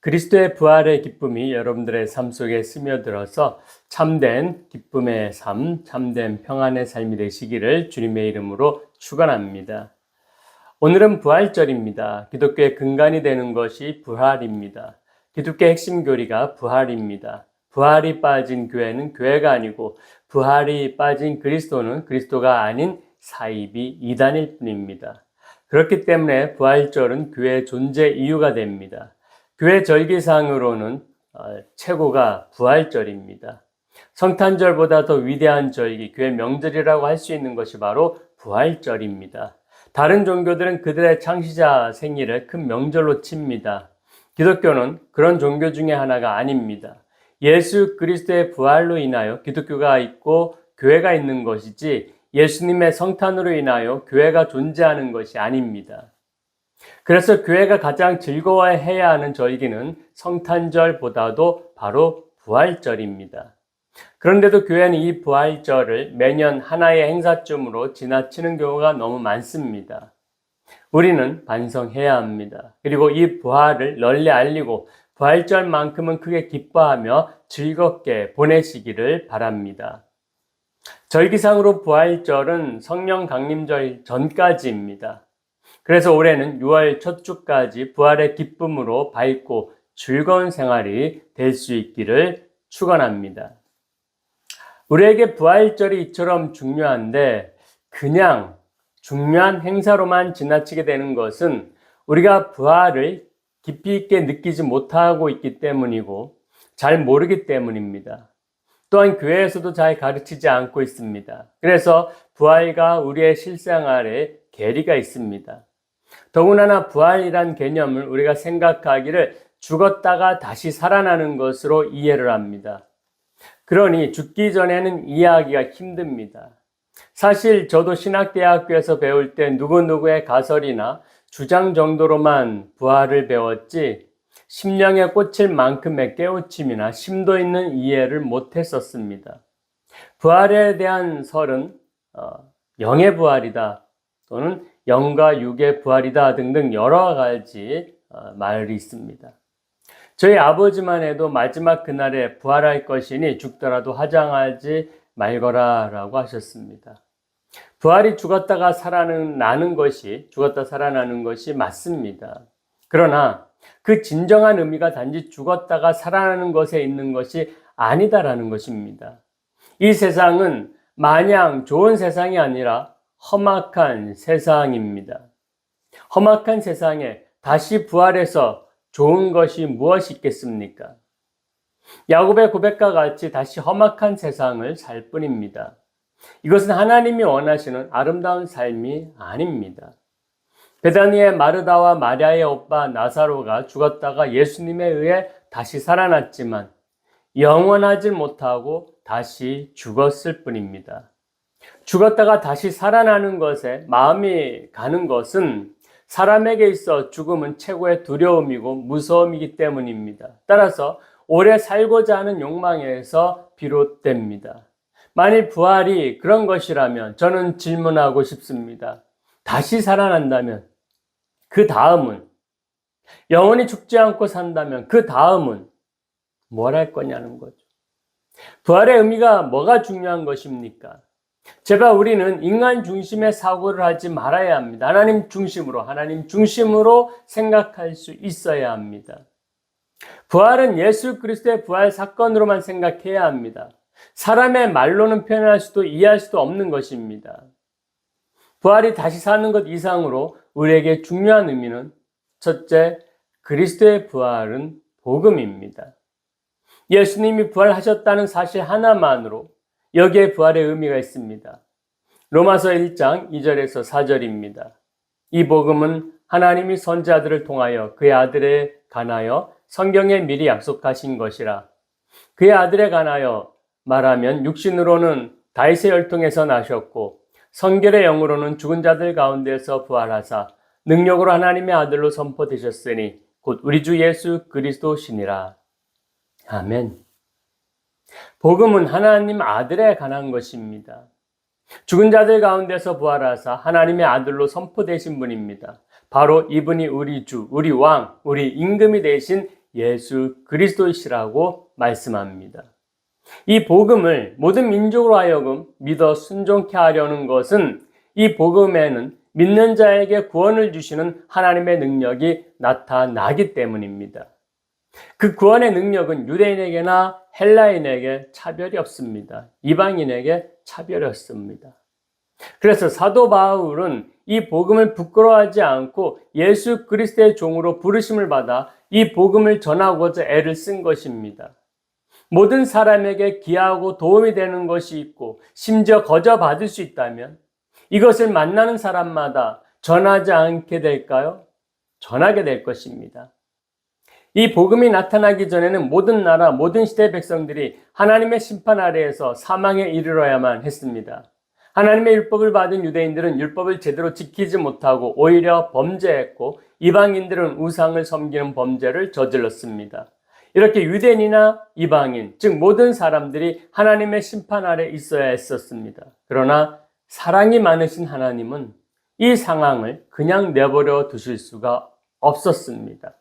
그리스도의 부활의 기쁨이 여러분들의 삶 속에 스며들어서 참된 기쁨의 삶, 참된 평안의 삶이 되시기를 주님의 이름으로 축원합니다. 오늘은 부활절입니다. 기독교의 근간이 되는 것이 부활입니다. 기독교의 핵심 교리가 부활입니다. 부활이 빠진 교회는 교회가 아니고 부활이 빠진 그리스도는 그리스도가 아닌 사이비 이단일 뿐입니다. 그렇기 때문에 부활절은 교회의 존재 이유가 됩니다. 교회 절기상으로는 최고가 부활절입니다. 성탄절보다 더 위대한 절기, 교회 명절이라고 할 수 있는 것이 바로 부활절입니다. 다른 종교들은 그들의 창시자 생일을 큰 명절로 칩니다. 기독교는 그런 종교 중에 하나가 아닙니다. 예수 그리스도의 부활로 인하여 기독교가 있고 교회가 있는 것이지 예수님의 성탄으로 인하여 교회가 존재하는 것이 아닙니다. 그래서 교회가 가장 즐거워해야 하는 절기는 성탄절보다도 바로 부활절입니다. 그런데도 교회는 이 부활절을 매년 하나의 행사쯤으로 지나치는 경우가 너무 많습니다. 우리는 반성해야 합니다. 그리고 이 부활을 널리 알리고 부활절만큼은 크게 기뻐하며 즐겁게 보내시기를 바랍니다. 절기상으로 부활절은 성령 강림절 전까지입니다. 그래서 올해는 6월 첫 주까지 부활의 기쁨으로 밝고 즐거운 생활이 될 수 있기를 축원합니다. 우리에게 부활절이 이처럼 중요한데 그냥 중요한 행사로만 지나치게 되는 것은 우리가 부활을 깊이 있게 느끼지 못하고 있기 때문이고 잘 모르기 때문입니다. 또한 교회에서도 잘 가르치지 않고 있습니다. 그래서 부활과 우리의 실생활에 괴리가 있습니다. 더군다나 부활이란 개념을 우리가 생각하기를 죽었다가 다시 살아나는 것으로 이해를 합니다. 그러니 죽기 전에는 이해하기가 힘듭니다. 사실 저도 신학대학교에서 배울 때 누구누구의 가설이나 주장 정도로만 부활을 배웠지 심령에 꽂힐 만큼의 깨우침이나 심도 있는 이해를 못했었습니다. 부활에 대한 설은 영의 부활이다 또는 영과 육의 부활이다 등등 여러 가지 말이 있습니다. 저희 아버지만 해도 마지막 그날에 부활할 것이니 죽더라도 화장하지 말거라 라고 하셨습니다. 부활이 죽었다 살아나는 것이 맞습니다. 그러나 그 진정한 의미가 단지 죽었다가 살아나는 것에 있는 것이 아니다라는 것입니다. 이 세상은 마냥 좋은 세상이 아니라 험악한 세상입니다. 험악한 세상에 다시 부활해서 좋은 것이 무엇이 있겠습니까? 야곱의 고백과 같이 다시 험악한 세상을 살 뿐입니다. 이것은 하나님이 원하시는 아름다운 삶이 아닙니다. 베다니의 마르다와 마리아의 오빠 나사로가 죽었다가 예수님에 의해 다시 살아났지만 영원하지 못하고 다시 죽었을 뿐입니다. 죽었다가 다시 살아나는 것에 마음이 가는 것은 사람에게 있어 죽음은 최고의 두려움이고 무서움이기 때문입니다. 따라서 오래 살고자 하는 욕망에서 비롯됩니다. 만일 부활이 그런 것이라면 저는 질문하고 싶습니다. 다시 살아난다면 그 다음은, 영원히 죽지 않고 산다면 그 다음은 뭘 할 거냐는 거죠. 부활의 의미가 뭐가 중요한 것입니까? 제발 우리는 인간 중심의 사고를 하지 말아야 합니다. 하나님 중심으로 생각할 수 있어야 합니다. 부활은 예수 그리스도의 부활 사건으로만 생각해야 합니다. 사람의 말로는 표현할 수도 이해할 수도 없는 것입니다. 부활이 다시 사는 것 이상으로 우리에게 중요한 의미는 첫째, 그리스도의 부활은 복음입니다. 예수님이 부활하셨다는 사실 하나만으로 여기에 부활의 의미가 있습니다. 로마서 1장 2절에서 4절입니다. 이 복음은 하나님이 선지자들을 통하여 그의 아들에 관하여 성경에 미리 약속하신 것이라. 그의 아들에 관하여 말하면 육신으로는 다윗의 혈통에서 나셨고 성결의 영으로는 죽은 자들 가운데서 부활하사 능력으로 하나님의 아들로 선포되셨으니 곧 우리 주 예수 그리스도시니라. 아멘. 복음은 하나님 아들에 관한 것입니다. 죽은 자들 가운데서 부활하사 하나님의 아들로 선포되신 분입니다. 바로 이분이 우리 주, 우리 왕, 우리 임금이 되신 예수 그리스도이시라고 말씀합니다. 이 복음을 모든 민족으로 하여금 믿어 순종케 하려는 것은 이 복음에는 믿는 자에게 구원을 주시는 하나님의 능력이 나타나기 때문입니다. 그 구원의 능력은 유대인에게나 헬라인에게 차별이 없습니다. 이방인에게 차별이 없습니다. 그래서 사도 바울은 이 복음을 부끄러워하지 않고 예수 그리스도의 종으로 부르심을 받아 이 복음을 전하고자 애를 쓴 것입니다. 모든 사람에게 기하고 도움이 되는 것이 있고 심지어 거저 받을 수 있다면 이것을 만나는 사람마다 전하지 않게 될까요? 전하게 될 것입니다. 이 복음이 나타나기 전에는 모든 나라, 모든 시대 백성들이 하나님의 심판 아래에서 사망에 이르러야만 했습니다. 하나님의 율법을 받은 유대인들은 율법을 제대로 지키지 못하고 오히려 범죄했고 이방인들은 우상을 섬기는 범죄를 저질렀습니다. 이렇게 유대인이나 이방인, 즉 모든 사람들이 하나님의 심판 아래 있어야 했었습니다. 그러나 사랑이 많으신 하나님은 이 상황을 그냥 내버려 두실 수가 없었습니다.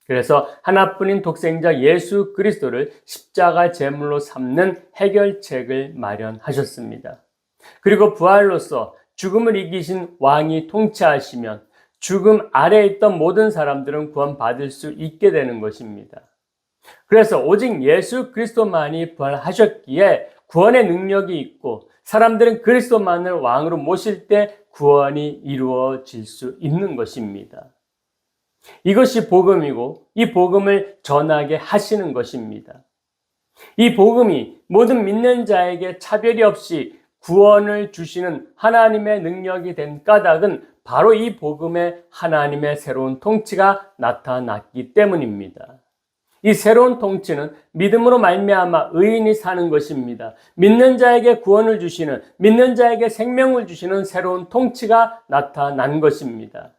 그래서 하나뿐인 독생자 예수 그리스도를 십자가 제물로 삼는 해결책을 마련하셨습니다. 그리고 부활로서 죽음을 이기신 왕이 통치하시면 죽음 아래에 있던 모든 사람들은 구원받을 수 있게 되는 것입니다. 그래서 오직 예수 그리스도만이 부활하셨기에 구원의 능력이 있고 사람들은 그리스도만을 왕으로 모실 때 구원이 이루어질 수 있는 것입니다. 이것이 복음이고 이 복음을 전하게 하시는 것입니다. 이 복음이 모든 믿는 자에게 차별이 없이 구원을 주시는 하나님의 능력이 된 까닭은 바로 이 복음에 하나님의 새로운 통치가 나타났기 때문입니다. 이 새로운 통치는 믿음으로 말미암아 의인이 사는 것입니다. 믿는 자에게 구원을 주시는, 믿는 자에게 생명을 주시는 새로운 통치가 나타난 것입니다.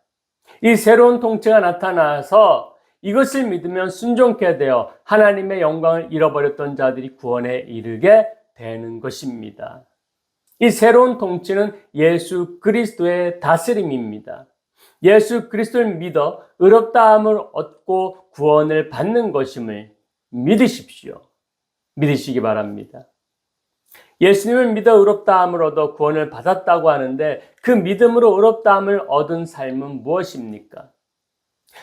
이 새로운 통치가 나타나서 이것을 믿으면 순종케 되어 하나님의 영광을 잃어버렸던 자들이 구원에 이르게 되는 것입니다. 이 새로운 통치는 예수 그리스도의 다스림입니다. 예수 그리스도를 믿어 의롭다함을 얻고 구원을 받는 것임을 믿으십시오. 믿으시기 바랍니다. 예수님을 믿어 의롭다함을 얻어 구원을 받았다고 하는데 그 믿음으로 의롭다함을 얻은 삶은 무엇입니까?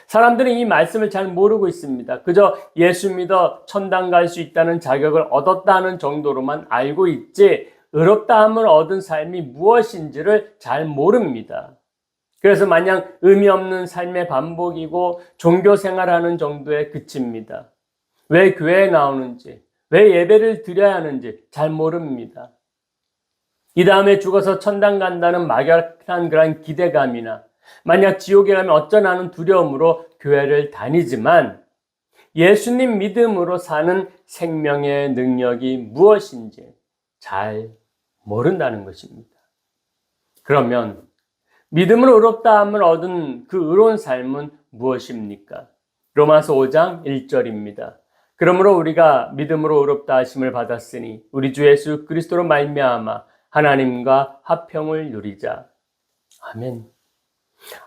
사람들은 이 말씀을 잘 모르고 있습니다. 그저 예수 믿어 천당 갈 수 있다는 자격을 얻었다는 정도로만 알고 있지 의롭다함을 얻은 삶이 무엇인지를 잘 모릅니다. 그래서 마냥 의미 없는 삶의 반복이고 종교 생활하는 정도에 그칩니다. 왜 교회에 나오는지, 왜 예배를 드려야 하는지 잘 모릅니다. 이 다음에 죽어서 천당 간다는 막연한 그런 기대감이나 만약 지옥에 가면 어쩌나 하는 두려움으로 교회를 다니지만 예수님 믿음으로 사는 생명의 능력이 무엇인지 잘 모른다는 것입니다. 그러면 믿음으로 의롭다함을 얻은 그 의로운 삶은 무엇입니까? 로마서 5장 1절입니다. 그러므로 우리가 믿음으로 의롭다 하심을 받았으니 우리 주 예수 그리스도로 말미암아 하나님과 화평을 누리자. 아멘.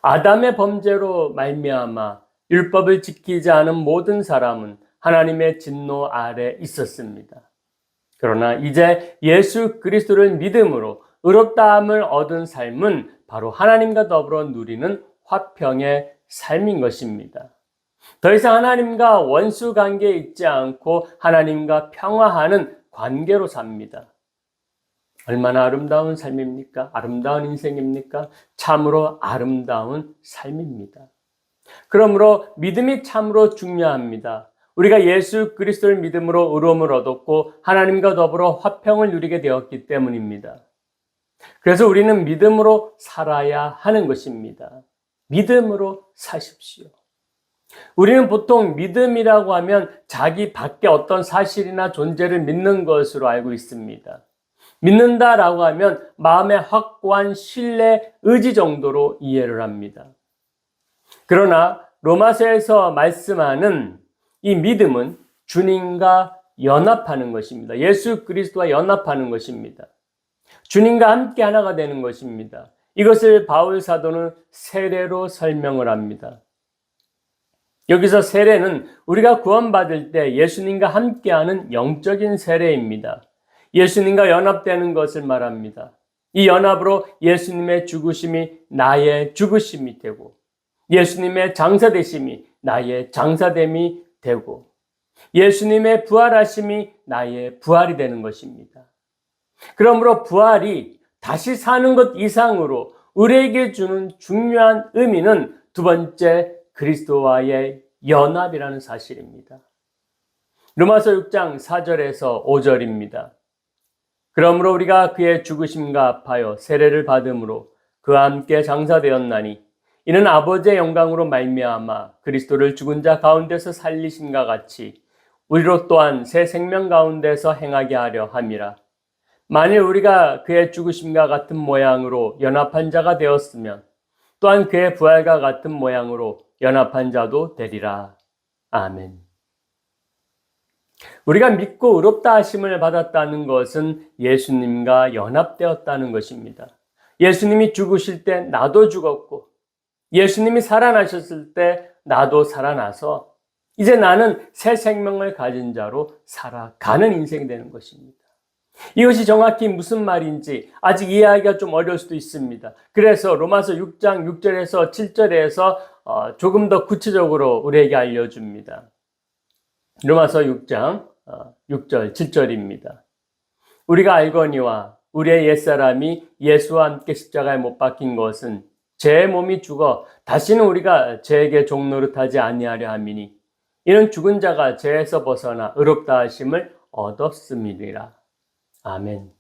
아담의 범죄로 말미암아 율법을 지키지 않은 모든 사람은 하나님의 진노 아래 있었습니다. 그러나 이제 예수 그리스도를 믿음으로 의롭다함을 얻은 삶은 바로 하나님과 더불어 누리는 화평의 삶인 것입니다. 더 이상 하나님과 원수 관계에 있지 않고 하나님과 평화하는 관계로 삽니다. 얼마나 아름다운 삶입니까? 아름다운 인생입니까? 참으로 아름다운 삶입니다. 그러므로 믿음이 참으로 중요합니다. 우리가 예수 그리스도를 믿음으로 의로움을 얻었고 하나님과 더불어 화평을 누리게 되었기 때문입니다. 그래서 우리는 믿음으로 살아야 하는 것입니다. 믿음으로 사십시오. 우리는 보통 믿음이라고 하면 자기 밖에 어떤 사실이나 존재를 믿는 것으로 알고 있습니다. 믿는다라고 하면 마음의 확고한 신뢰, 의지 정도로 이해를 합니다. 그러나 로마서에서 말씀하는 이 믿음은 주님과 연합하는 것입니다. 예수 그리스도와 연합하는 것입니다. 주님과 함께 하나가 되는 것입니다. 이것을 바울 사도는 세례로 설명을 합니다. 여기서 세례는 우리가 구원받을 때 예수님과 함께하는 영적인 세례입니다. 예수님과 연합되는 것을 말합니다. 이 연합으로 예수님의 죽으심이 나의 죽으심이 되고 예수님의 장사되심이 나의 장사됨이 되고 예수님의 부활하심이 나의 부활이 되는 것입니다. 그러므로 부활이 다시 사는 것 이상으로 우리에게 주는 중요한 의미는 두 번째 그리스도와의 연합이라는 사실입니다. 로마서 6장 4절에서 5절입니다. 그러므로 우리가 그의 죽으심과 합하여 세례를 받음으로 그와 함께 장사되었나니 이는 아버지의 영광으로 말미암아 그리스도를 죽은 자 가운데서 살리심과 같이 우리로 또한 새 생명 가운데서 행하게 하려 함이라. 만일 우리가 그의 죽으심과 같은 모양으로 연합한 자가 되었으면 또한 그의 부활과 같은 모양으로 연합한 자도 되리라. 아멘. 우리가 믿고 의롭다 하심을 받았다는 것은 예수님과 연합되었다는 것입니다. 예수님이 죽으실 때 나도 죽었고 예수님이 살아나셨을 때 나도 살아나서 이제 나는 새 생명을 가진 자로 살아가는 인생이 되는 것입니다. 이것이 정확히 무슨 말인지 아직 이해하기가 좀 어려울 수도 있습니다. 그래서 로마서 6장 6절에서 7절에서 조금 더 구체적으로 우리에게 알려줍니다. 로마서 6장 6절 7절입니다. 우리가 알거니와 우리의 옛사람이 예수와 함께 십자가에 못 박힌 것은 죄의 몸이 죽어 다시는 우리가 죄에게 종노릇하지 아니하려 함이니 이는 죽은 자가 죄에서 벗어나 의롭다 하심을 얻었음이니라. 아멘.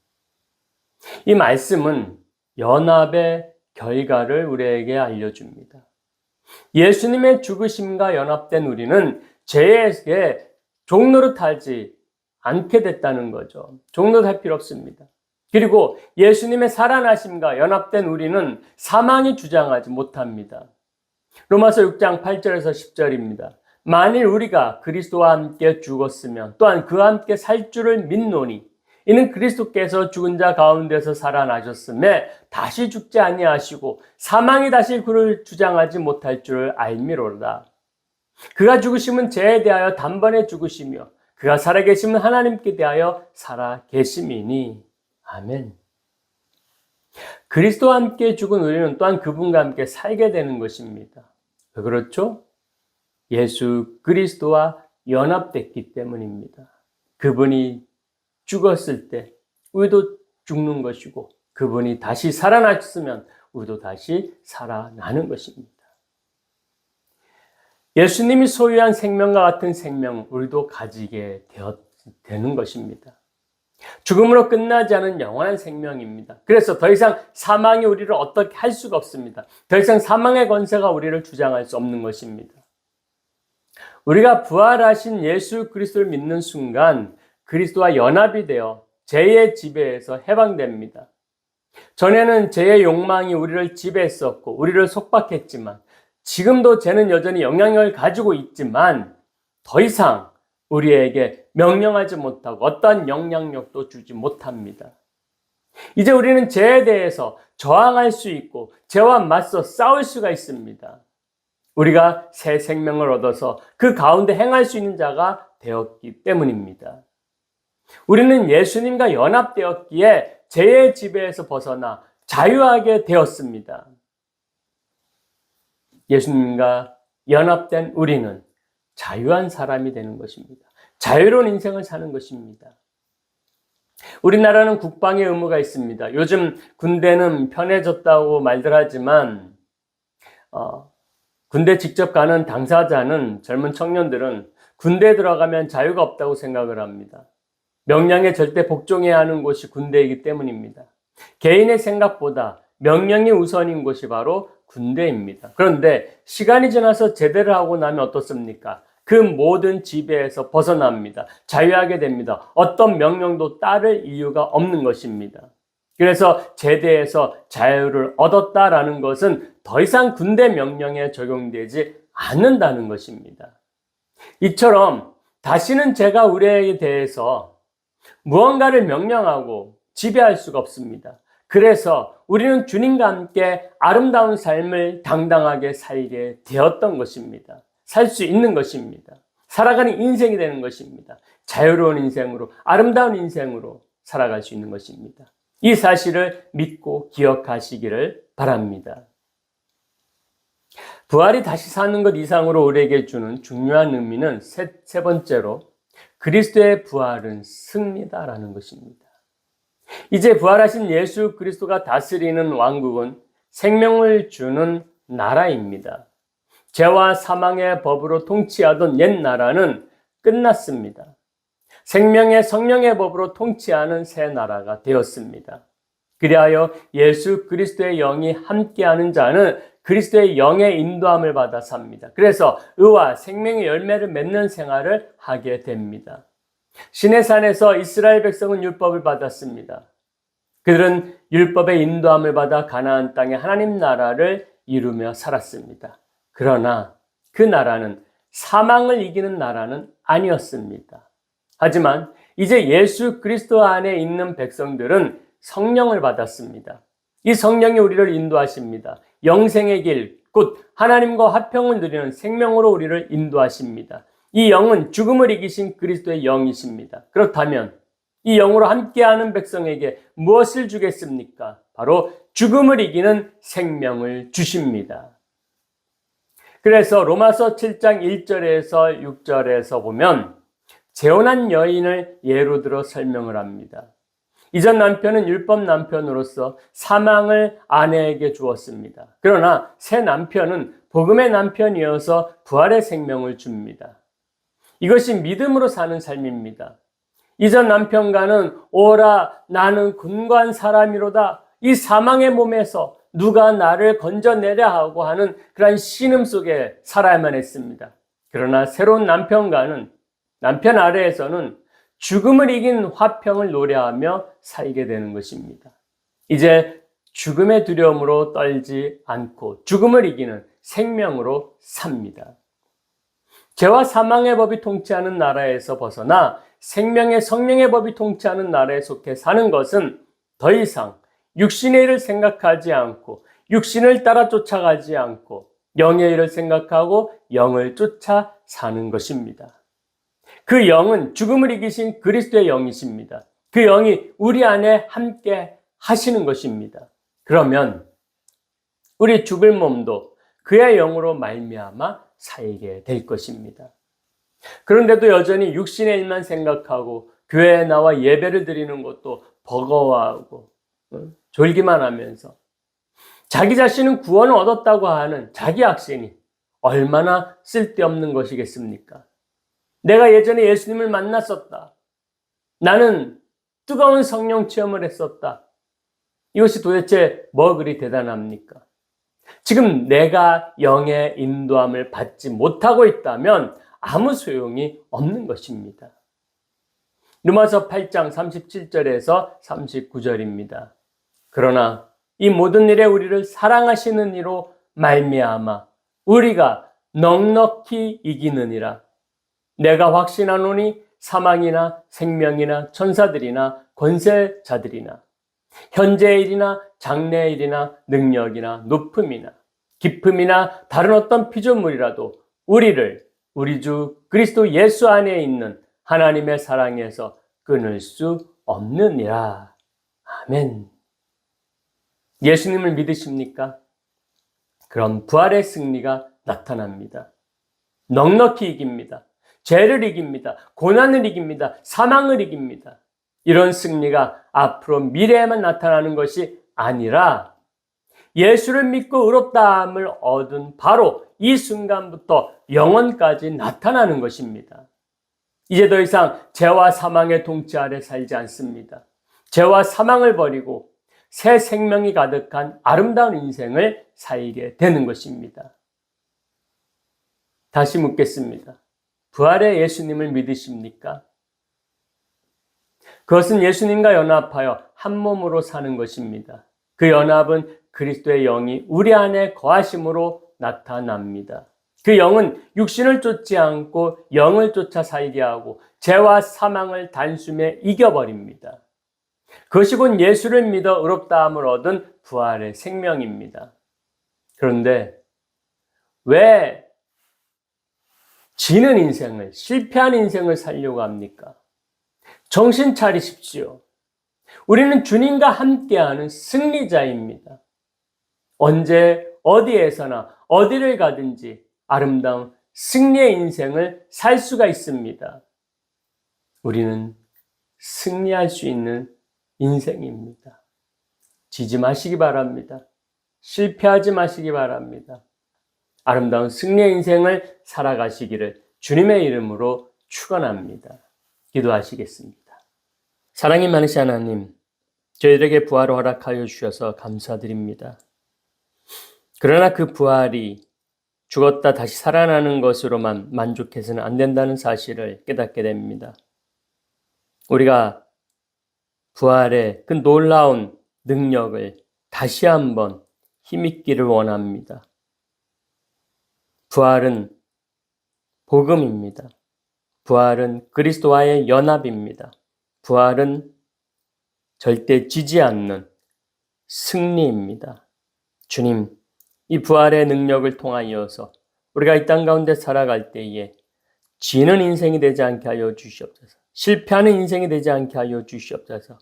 이 말씀은 연합의 결과를 우리에게 알려줍니다. 예수님의 죽으심과 연합된 우리는 죄에게 종노릇하지 않게 됐다는 거죠. 종노릇할 필요 없습니다. 그리고 예수님의 살아나심과 연합된 우리는 사망이 주장하지 못합니다. 로마서 6장 8절에서 10절입니다. 만일 우리가 그리스도와 함께 죽었으면 또한 그와 함께 살 줄을 믿노니 이는 그리스도께서 죽은 자 가운데서 살아나셨음에 다시 죽지 아니하시고 사망이 다시 그를 주장하지 못할 줄을 알미로다. 그가 죽으심은 죄에 대하여 단번에 죽으시며 그가 살아계심은 하나님께 대하여 살아계심이니. 아멘. 그리스도와 함께 죽은 우리는 또한 그분과 함께 살게 되는 것입니다. 왜 그렇죠? 예수 그리스도와 연합됐기 때문입니다. 그분이 죽었을 때 우리도 죽는 것이고 그분이 다시 살아나셨으면 우리도 다시 살아나는 것입니다. 예수님이 소유한 생명과 같은 생명을 우리도 가지게 되는 것입니다. 죽음으로 끝나지 않은 영원한 생명입니다. 그래서 더 이상 사망이 우리를 어떻게 할 수가 없습니다. 더 이상 사망의 권세가 우리를 주장할 수 없는 것입니다. 우리가 부활하신 예수 그리스도를 믿는 순간 그리스도와 연합이 되어 죄의 지배에서 해방됩니다. 전에는 죄의 욕망이 우리를 지배했었고 우리를 속박했지만 지금도 죄는 여전히 영향력을 가지고 있지만 더 이상 우리에게 명령하지 못하고 어떠한 영향력도 주지 못합니다. 이제 우리는 죄에 대해서 저항할 수 있고 죄와 맞서 싸울 수가 있습니다. 우리가 새 생명을 얻어서 그 가운데 행할 수 있는 자가 되었기 때문입니다. 우리는 예수님과 연합되었기에 죄의 지배에서 벗어나 자유하게 되었습니다. 예수님과 연합된 우리는 자유한 사람이 되는 것입니다. 자유로운 인생을 사는 것입니다. 우리나라는 국방의 의무가 있습니다. 요즘 군대는 편해졌다고 말들 하지만 군대 직접 가는 당사자는 젊은 청년들은 군대에 들어가면 자유가 없다고 생각을 합니다. 명령에 절대 복종해야 하는 곳이 군대이기 때문입니다. 개인의 생각보다 명령이 우선인 곳이 바로 군대입니다. 그런데 시간이 지나서 제대를 하고 나면 어떻습니까? 그 모든 지배에서 벗어납니다. 자유하게 됩니다. 어떤 명령도 따를 이유가 없는 것입니다. 그래서 제대에서 자유를 얻었다라는 것은 더 이상 군대 명령에 적용되지 않는다는 것입니다. 이처럼 다시는 제가 우리에 대해서 무언가를 명령하고 지배할 수가 없습니다. 그래서 우리는 주님과 함께 아름다운 삶을 당당하게 살게 되었던 것입니다. 살 수 있는 것입니다. 살아가는 인생이 되는 것입니다. 자유로운 인생으로, 아름다운 인생으로 살아갈 수 있는 것입니다. 이 사실을 믿고 기억하시기를 바랍니다. 부활이 다시 사는 것 이상으로 우리에게 주는 중요한 의미는 세 번째로 그리스도의 부활은 승리다라는 것입니다. 이제 부활하신 예수 그리스도가 다스리는 왕국은 생명을 주는 나라입니다. 죄와 사망의 법으로 통치하던 옛 나라는 끝났습니다. 생명의 성령의 법으로 통치하는 새 나라가 되었습니다. 그리하여 예수 그리스도의 영이 함께하는 자는 그리스도의 영의 인도함을 받아 삽니다. 그래서 의와 생명의 열매를 맺는 생활을 하게 됩니다. 시내산에서 이스라엘 백성은 율법을 받았습니다. 그들은 율법의 인도함을 받아 가나안 땅에 하나님 나라를 이루며 살았습니다. 그러나 그 나라는 사망을 이기는 나라는 아니었습니다. 하지만 이제 예수 그리스도 안에 있는 백성들은 성령을 받았습니다. 이 성령이 우리를 인도하십니다. 영생의 길, 곧 하나님과 화평을 누리는 생명으로 우리를 인도하십니다. 이 영은 죽음을 이기신 그리스도의 영이십니다. 그렇다면 이 영으로 함께하는 백성에게 무엇을 주겠습니까? 바로 죽음을 이기는 생명을 주십니다. 그래서 로마서 7장 1절에서 6절에서 보면 재혼한 여인을 예로 들어 설명을 합니다. 이전 남편은 율법 남편으로서 사망을 아내에게 주었습니다. 그러나 새 남편은 복음의 남편이어서 부활의 생명을 줍니다. 이것이 믿음으로 사는 삶입니다. 이전 남편과는 오라 나는 곤고한 사람이로다. 이 사망의 몸에서 누가 나를 건져내려 하고 하는 그러한 신음 속에 살아야만 했습니다. 그러나 새로운 남편과는 남편 아래에서는 죽음을 이긴 화평을 노래하며 살게 되는 것입니다. 이제 죽음의 두려움으로 떨지 않고 죽음을 이기는 생명으로 삽니다. 죄와 사망의 법이 통치하는 나라에서 벗어나 생명의 성령의 법이 통치하는 나라에 속해 사는 것은 더 이상 육신의 일을 생각하지 않고 육신을 따라 쫓아가지 않고 영의 일을 생각하고 영을 쫓아 사는 것입니다. 그 영은 죽음을 이기신 그리스도의 영이십니다. 그 영이 우리 안에 함께 하시는 것입니다. 그러면 우리 죽을 몸도 그의 영으로 말미암아 살게 될 것입니다. 그런데도 여전히 육신의 일만 생각하고 교회에 나와 예배를 드리는 것도 버거워하고 졸기만 하면서 자기 자신은 구원을 얻었다고 하는 자기 확신이 얼마나 쓸데없는 것이겠습니까? 내가 예전에 예수님을 만났었다. 나는 뜨거운 성령 체험을 했었다. 이것이 도대체 뭐 그리 대단합니까? 지금 내가 영의 인도함을 받지 못하고 있다면 아무 소용이 없는 것입니다. 로마서 8장 37절에서 39절입니다. 그러나 이 모든 일에 우리를 사랑하시는 이로 말미암아 우리가 넉넉히 이기느니라. 내가 확신하노니 사망이나 생명이나 천사들이나 권세자들이나 현재의 일이나 장래의 일이나 능력이나 높음이나 깊음이나 다른 어떤 피조물이라도 우리를 우리 주 그리스도 예수 안에 있는 하나님의 사랑에서 끊을 수 없느니라. 아멘. 예수님을 믿으십니까? 그럼 부활의 승리가 나타납니다. 넉넉히 이깁니다. 죄를 이깁니다. 고난을 이깁니다. 사망을 이깁니다. 이런 승리가 앞으로 미래에만 나타나는 것이 아니라 예수를 믿고 의롭다함을 얻은 바로 이 순간부터 영원까지 나타나는 것입니다. 이제 더 이상 죄와 사망의 통치 아래 살지 않습니다. 죄와 사망을 버리고 새 생명이 가득한 아름다운 인생을 살게 되는 것입니다. 다시 묻겠습니다. 부활의 예수님을 믿으십니까? 그것은 예수님과 연합하여 한 몸으로 사는 것입니다. 그 연합은 그리스도의 영이 우리 안에 거하심으로 나타납니다. 그 영은 육신을 쫓지 않고 영을 쫓아 살게 하고 죄와 사망을 단숨에 이겨버립니다. 그것이 곧 예수를 믿어 의롭다함을 얻은 부활의 생명입니다. 그런데 왜 지는 인생을, 실패한 인생을 살려고 합니까? 정신 차리십시오. 우리는 주님과 함께하는 승리자입니다. 언제 어디에서나 어디를 가든지 아름다운 승리의 인생을 살 수가 있습니다. 우리는 승리할 수 있는 인생입니다. 지지 마시기 바랍니다. 실패하지 마시기 바랍니다. 아름다운 승리의 인생을 살아가시기를 주님의 이름으로 축원합니다. 기도하시겠습니다. 사랑이 많으신 하나님, 저희들에게 부활을 허락하여 주셔서 감사드립니다. 그러나 그 부활이 죽었다 다시 살아나는 것으로만 만족해서는 안 된다는 사실을 깨닫게 됩니다. 우리가 부활의 그 놀라운 능력을 다시 한번 힘입기를 원합니다. 부활은 복음입니다. 부활은 그리스도와의 연합입니다. 부활은 절대 지지 않는 승리입니다. 주님, 이 부활의 능력을 통하여서 우리가 이 땅 가운데 살아갈 때에 지는 인생이 되지 않게 하여 주시옵소서. 실패하는 인생이 되지 않게 하여 주시옵소서.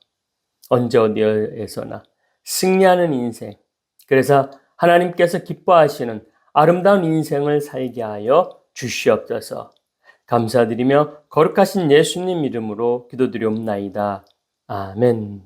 언제 어디에서나 승리하는 인생, 그래서 하나님께서 기뻐하시는 아름다운 인생을 살게 하여 주시옵소서. 감사드리며 거룩하신 예수님 이름으로 기도드리옵나이다. 아멘.